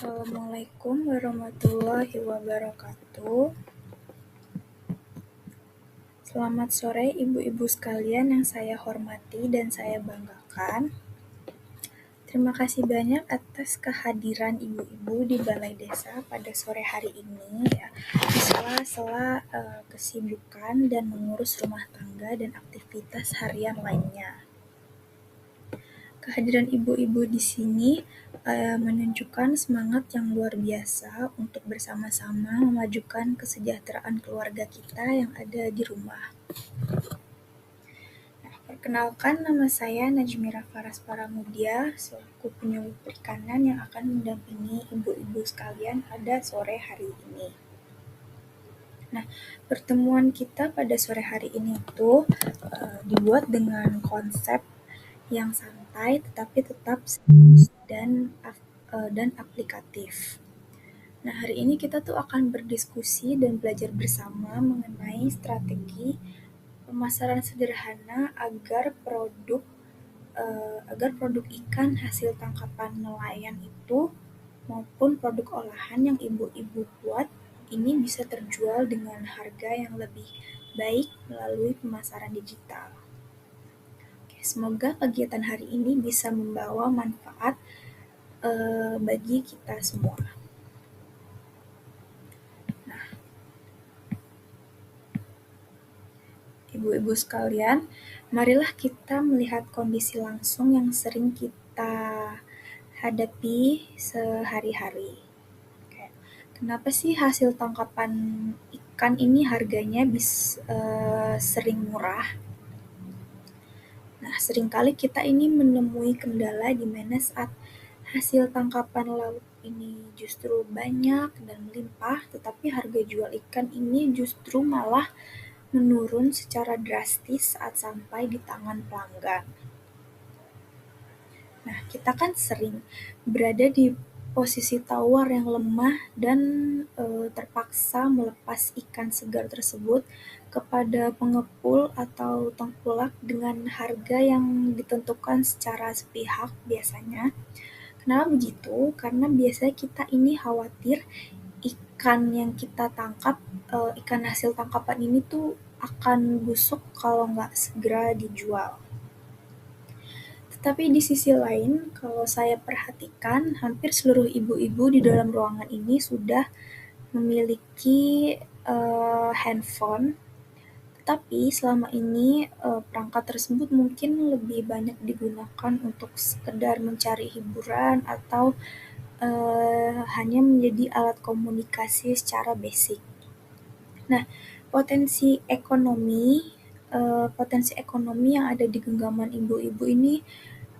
Assalamualaikum warahmatullahi wabarakatuh. Selamat sore ibu-ibu sekalian yang saya hormati dan saya banggakan. Terima kasih banyak atas kehadiran ibu-ibu di Balai Desa pada sore hari ini ya. Di sela-sela kesibukan dan mengurus rumah tangga dan aktivitas harian lainnya. Kehadiran ibu-ibu di sini menunjukkan semangat yang luar biasa untuk bersama-sama memajukan kesejahteraan keluarga kita yang ada di rumah. Perkenalkan, nama saya Najmira Faras Paramudia, selaku penyuluh perikanan yang akan mendampingi ibu-ibu sekalian pada sore hari ini. Nah, pertemuan kita pada sore hari ini itu dibuat dengan konsep yang santai tetapi tetap serius dan aplikatif. Nah, hari ini kita tuh akan berdiskusi dan belajar bersama mengenai strategi pemasaran sederhana agar produk ikan hasil tangkapan nelayan itu maupun produk olahan yang ibu-ibu buat ini bisa terjual dengan harga yang lebih baik melalui pemasaran digital. Semoga kegiatan hari ini bisa membawa manfaat bagi kita semua. Nah, ibu-ibu sekalian, marilah kita melihat kondisi langsung yang sering kita hadapi sehari-hari. Kenapa sih hasil tangkapan ikan ini harganya sering murah? Nah, seringkali kita ini menemui kendala di mana saat hasil tangkapan laut ini justru banyak dan melimpah, tetapi harga jual ikan ini justru malah menurun secara drastis saat sampai di tangan pelanggan. Nah, kita kan sering berada di posisi tawar yang lemah dan terpaksa melepas ikan segar tersebut kepada pengepul atau tengkulak dengan harga yang ditentukan secara sepihak biasanya. Kenapa begitu? Karena biasanya kita ini khawatir ikan yang kita tangkap, ikan hasil tangkapan ini tuh akan busuk kalau nggak segera dijual. Tetapi di sisi lain, kalau saya perhatikan, hampir seluruh ibu-ibu di dalam ruangan ini sudah memiliki handphone. Tetapi selama ini perangkat tersebut mungkin lebih banyak digunakan untuk sekedar mencari hiburan atau hanya menjadi alat komunikasi secara basic. Nah, potensi ekonomi yang ada di genggaman ibu-ibu ini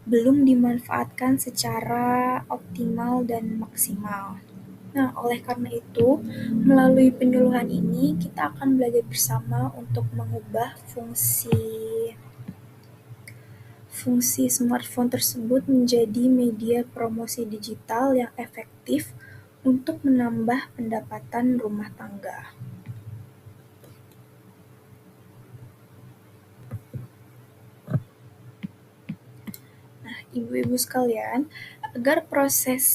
belum dimanfaatkan secara optimal dan maksimal. Nah, oleh karena itu, melalui penyuluhan ini, kita akan belajar bersama untuk mengubah fungsi smartphone tersebut menjadi media promosi digital yang efektif untuk menambah pendapatan rumah tangga. Nah, ibu-ibu sekalian, agar proses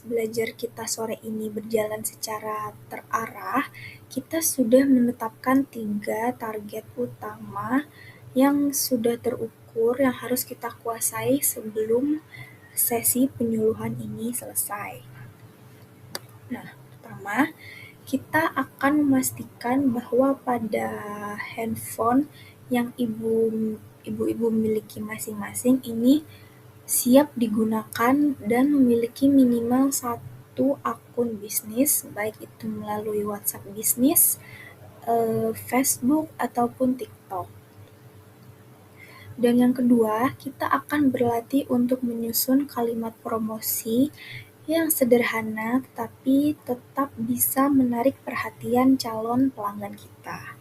belajar kita sore ini berjalan secara terarah, kita sudah menetapkan 3 target utama yang sudah terukur yang harus kita kuasai sebelum sesi penyuluhan ini selesai. Nah, pertama, kita akan memastikan bahwa pada handphone yang ibu-ibu miliki masing-masing ini siap digunakan dan memiliki minimal 1 akun bisnis, baik itu melalui WhatsApp bisnis, Facebook, ataupun TikTok. Dan yang kedua, kita akan berlatih untuk menyusun kalimat promosi yang sederhana tetapi tetap bisa menarik perhatian calon pelanggan kita.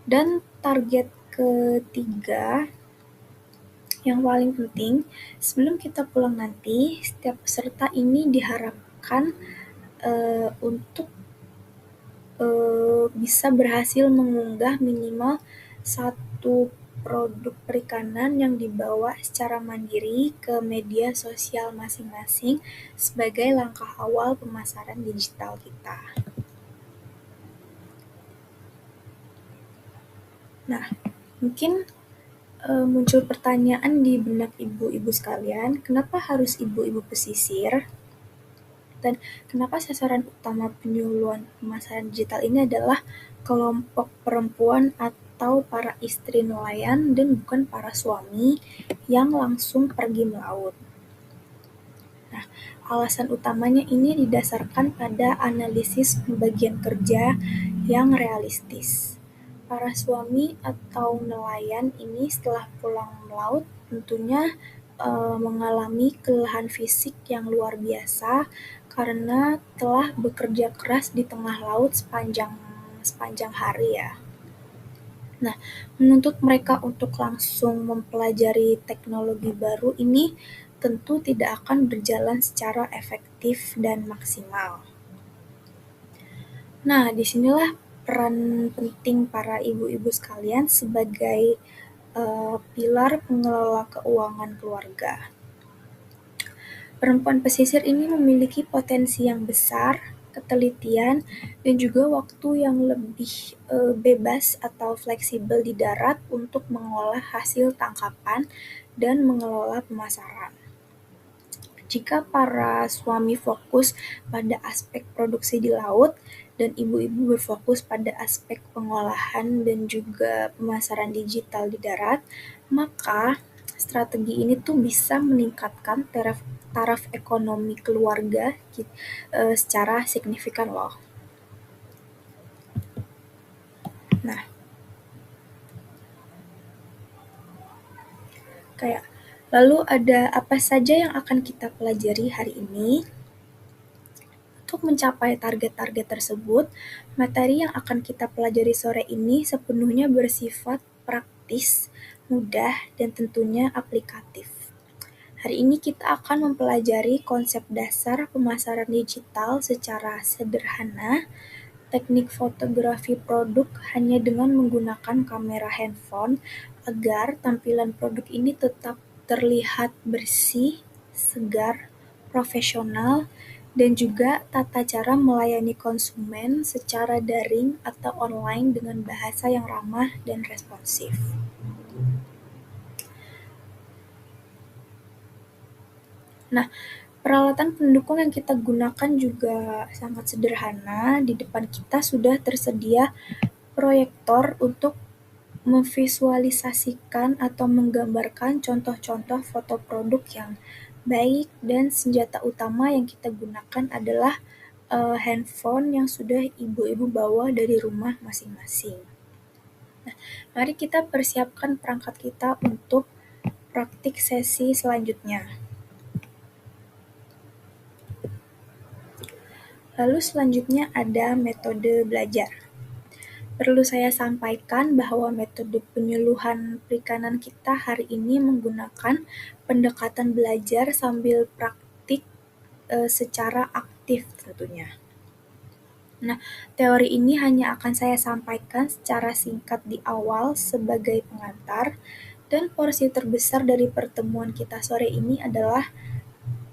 Dan target ketiga, yang paling penting, sebelum kita pulang nanti, setiap peserta ini diharapkan untuk bisa berhasil mengunggah minimal 1 produk perikanan yang dibawa secara mandiri ke media sosial masing-masing sebagai langkah awal pemasaran digital kita. Nah, mungkin muncul pertanyaan di benak ibu-ibu sekalian, kenapa harus ibu-ibu pesisir? Dan kenapa sasaran utama penyuluhan pemasaran digital ini adalah kelompok perempuan atau para istri nelayan dan bukan para suami yang langsung pergi melaut. Nah, alasan utamanya ini didasarkan pada analisis pembagian kerja yang realistis. Para suami atau nelayan ini setelah pulang melaut tentunya mengalami kelelahan fisik yang luar biasa karena telah bekerja keras di tengah laut sepanjang hari ya. Nah, menuntut mereka untuk langsung mempelajari teknologi baru ini tentu tidak akan berjalan secara efektif dan maksimal. Nah, disinilah peran penting para ibu-ibu sekalian sebagai pilar pengelola keuangan keluarga. Perempuan pesisir ini memiliki potensi yang besar, ketelitian, dan juga waktu yang lebih bebas atau fleksibel di darat untuk mengolah hasil tangkapan dan mengelola pemasaran. Jika para suami fokus pada aspek produksi di laut dan ibu-ibu berfokus pada aspek pengolahan dan juga pemasaran digital di darat, maka strategi ini tuh bisa meningkatkan taraf ekonomi keluarga secara signifikan loh. Nah, lalu ada apa saja yang akan kita pelajari hari ini? Untuk mencapai target-target tersebut, materi yang akan kita pelajari sore ini sepenuhnya bersifat praktis, mudah, dan tentunya aplikatif. Hari ini kita akan mempelajari konsep dasar pemasaran digital secara sederhana, teknik fotografi produk hanya dengan menggunakan kamera handphone agar tampilan produk ini tetap terlihat bersih, segar, profesional, dan juga tata cara melayani konsumen secara daring atau online dengan bahasa yang ramah dan responsif. Nah, peralatan pendukung yang kita gunakan juga sangat sederhana. Di depan kita sudah tersedia proyektor untuk memvisualisasikan atau menggambarkan contoh-contoh foto produk yang baik, dan senjata utama yang kita gunakan adalah handphone yang sudah ibu-ibu bawa dari rumah masing-masing. Nah, mari kita persiapkan perangkat kita untuk praktik sesi selanjutnya. Lalu selanjutnya ada metode belajar. Perlu saya sampaikan bahwa metode penyuluhan perikanan kita hari ini menggunakan pendekatan belajar sambil praktik secara aktif tentunya. Nah, teori ini hanya akan saya sampaikan secara singkat di awal sebagai pengantar, dan porsi terbesar dari pertemuan kita sore ini adalah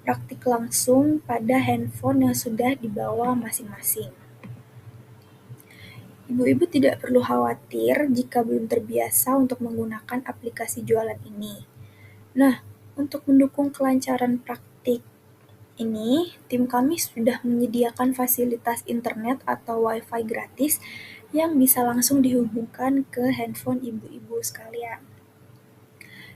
praktik langsung pada handphone yang sudah dibawa masing-masing. Ibu-ibu tidak perlu khawatir jika belum terbiasa untuk menggunakan aplikasi jualan ini. Nah, untuk mendukung kelancaran praktik ini, tim kami sudah menyediakan fasilitas internet atau Wi-Fi gratis yang bisa langsung dihubungkan ke handphone ibu-ibu sekalian.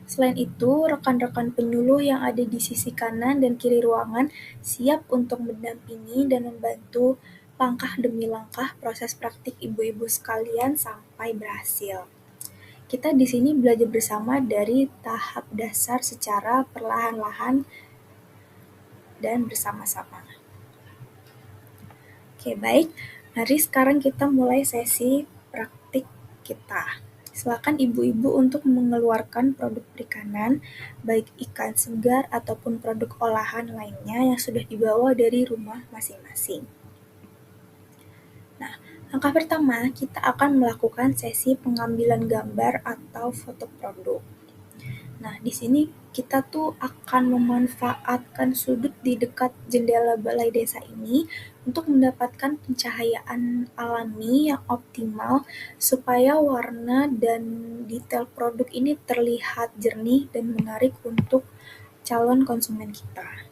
Selain itu, rekan-rekan penyuluh yang ada di sisi kanan dan kiri ruangan siap untuk mendampingi dan membantu langkah demi langkah proses praktik ibu-ibu sekalian sampai berhasil. Kita di sini belajar bersama dari tahap dasar secara perlahan-lahan dan bersama-sama. Oke, baik. Mari sekarang kita mulai sesi praktik kita. Silakan ibu-ibu untuk mengeluarkan produk perikanan, baik ikan segar ataupun produk olahan lainnya yang sudah dibawa dari rumah masing-masing. Nah, Langkah pertama, kita akan melakukan sesi pengambilan gambar atau foto produk. Nah, di sini kita tuh akan memanfaatkan sudut di dekat jendela balai desa ini untuk mendapatkan pencahayaan alami yang optimal supaya warna dan detail produk ini terlihat jernih dan menarik untuk calon konsumen kita.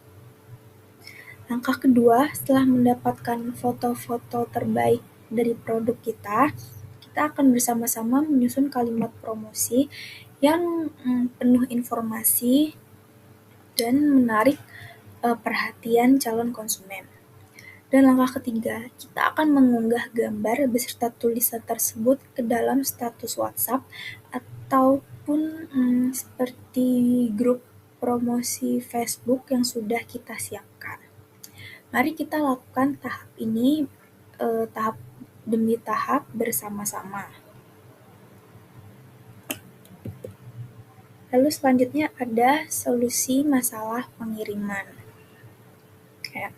Langkah kedua, setelah mendapatkan foto-foto terbaik dari produk kita akan bersama-sama menyusun kalimat promosi yang penuh informasi dan menarik perhatian calon konsumen. Dan langkah ketiga, kita akan mengunggah gambar beserta tulisan tersebut ke dalam status WhatsApp ataupun seperti grup promosi Facebook yang sudah kita siapkan. Mari kita lakukan tahap ini tahap demi tahap bersama-sama. Lalu selanjutnya ada solusi masalah pengiriman. Kayak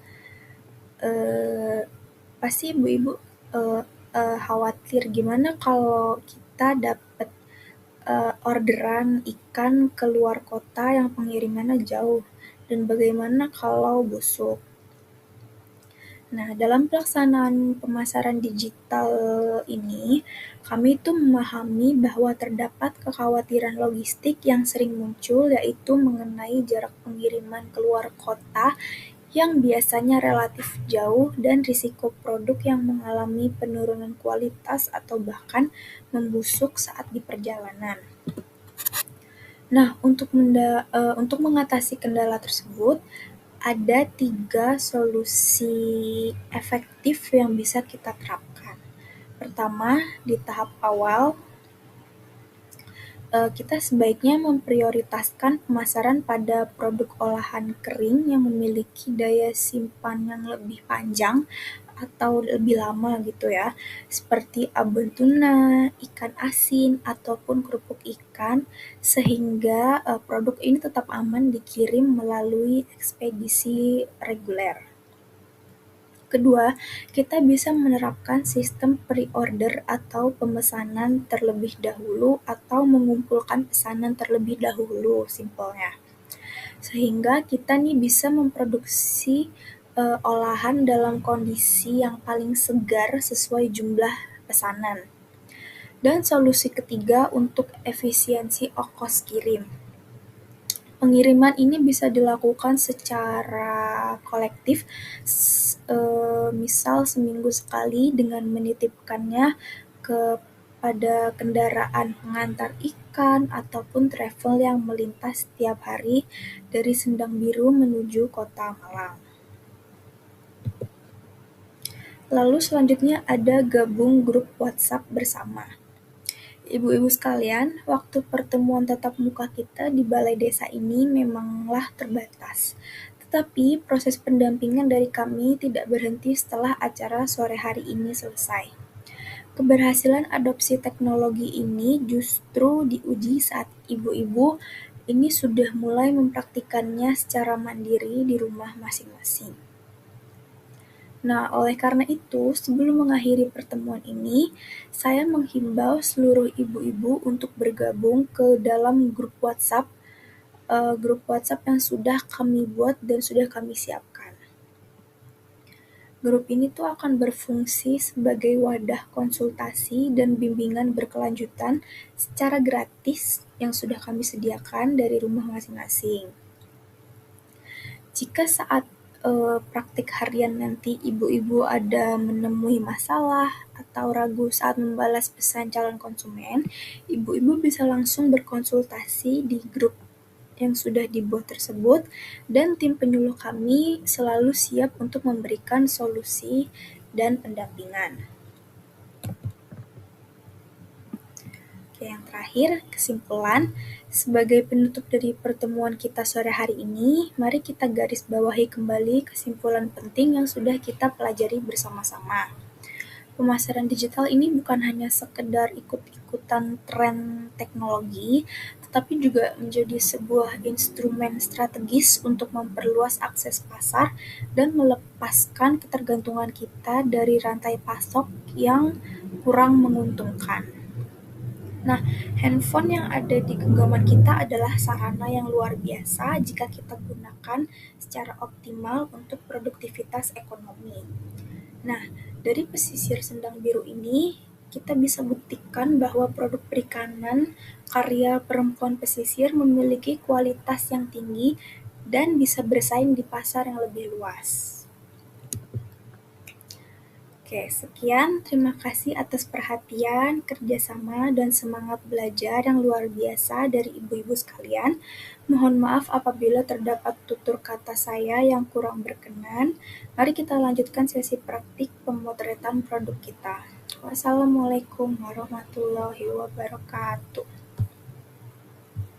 pasti ibu-ibu khawatir gimana kalau kita dapat orderan ikan ke luar kota yang pengirimannya jauh, dan bagaimana kalau busuk. Nah, dalam pelaksanaan pemasaran digital ini, kami itu memahami bahwa terdapat kekhawatiran logistik yang sering muncul, yaitu mengenai jarak pengiriman keluar kota yang biasanya relatif jauh dan risiko produk yang mengalami penurunan kualitas atau bahkan membusuk saat di perjalanan. Nah, untuk mengatasi kendala tersebut, ada 3 solusi efektif yang bisa kita terapkan. Pertama, di tahap awal, kita sebaiknya memprioritaskan pemasaran pada produk olahan kering yang memiliki daya simpan yang lebih panjang atau lebih lama gitu ya, seperti abon tuna, ikan asin, ataupun kerupuk ikan, sehingga produk ini tetap aman dikirim melalui ekspedisi reguler. Kedua, kita bisa menerapkan sistem pre-order atau pemesanan terlebih dahulu atau mengumpulkan pesanan terlebih dahulu, simpelnya. Sehingga kita nih bisa memproduksi olahan dalam kondisi yang paling segar sesuai jumlah pesanan. Dan solusi ketiga untuk efisiensi ongkos kirim. Pengiriman ini bisa dilakukan secara kolektif, misal seminggu sekali dengan menitipkannya kepada kendaraan pengantar ikan ataupun travel yang melintas setiap hari dari Sendang Biru menuju Kota Malang. Lalu selanjutnya ada gabung grup WhatsApp bersama. Ibu-ibu sekalian, waktu pertemuan tatap muka kita di balai desa ini memanglah terbatas. Tetapi proses pendampingan dari kami tidak berhenti setelah acara sore hari ini selesai. Keberhasilan adopsi teknologi ini justru diuji saat ibu-ibu ini sudah mulai mempraktikannya secara mandiri di rumah masing-masing. Nah, oleh karena itu, sebelum mengakhiri pertemuan ini, saya menghimbau seluruh ibu-ibu untuk bergabung ke dalam grup WhatsApp yang sudah kami buat dan sudah kami siapkan. Grup ini tuh akan berfungsi sebagai wadah konsultasi dan bimbingan berkelanjutan secara gratis yang sudah kami sediakan dari rumah masing-masing. Jika saat praktik harian nanti ibu-ibu ada menemui masalah atau ragu saat membalas pesan calon konsumen, ibu-ibu bisa langsung berkonsultasi di grup yang sudah dibuat tersebut, dan tim penyuluh kami selalu siap untuk memberikan solusi dan pendampingan. Oke, yang terakhir, kesimpulan. Sebagai penutup dari pertemuan kita sore hari ini, mari kita garis bawahi kembali kesimpulan penting yang sudah kita pelajari bersama-sama. Pemasaran digital ini bukan hanya sekedar ikut-ikutan tren teknologi, tapi juga menjadi sebuah instrumen strategis untuk memperluas akses pasar dan melepaskan ketergantungan kita dari rantai pasok yang kurang menguntungkan. Nah, handphone yang ada di genggaman kita adalah sarana yang luar biasa jika kita gunakan secara optimal untuk produktivitas ekonomi. Nah, dari pesisir Sendang Biru ini, kita bisa buktikan bahwa produk perikanan karya perempuan pesisir memiliki kualitas yang tinggi dan bisa bersaing di pasar yang lebih luas. Oke, sekian. Terima kasih atas perhatian, kerjasama, dan semangat belajar yang luar biasa dari ibu-ibu sekalian. Mohon maaf apabila terdapat tutur kata saya yang kurang berkenan. Mari kita lanjutkan sesi praktik pemotretan produk kita. Wassalamualaikum warahmatullahi wabarakatuh.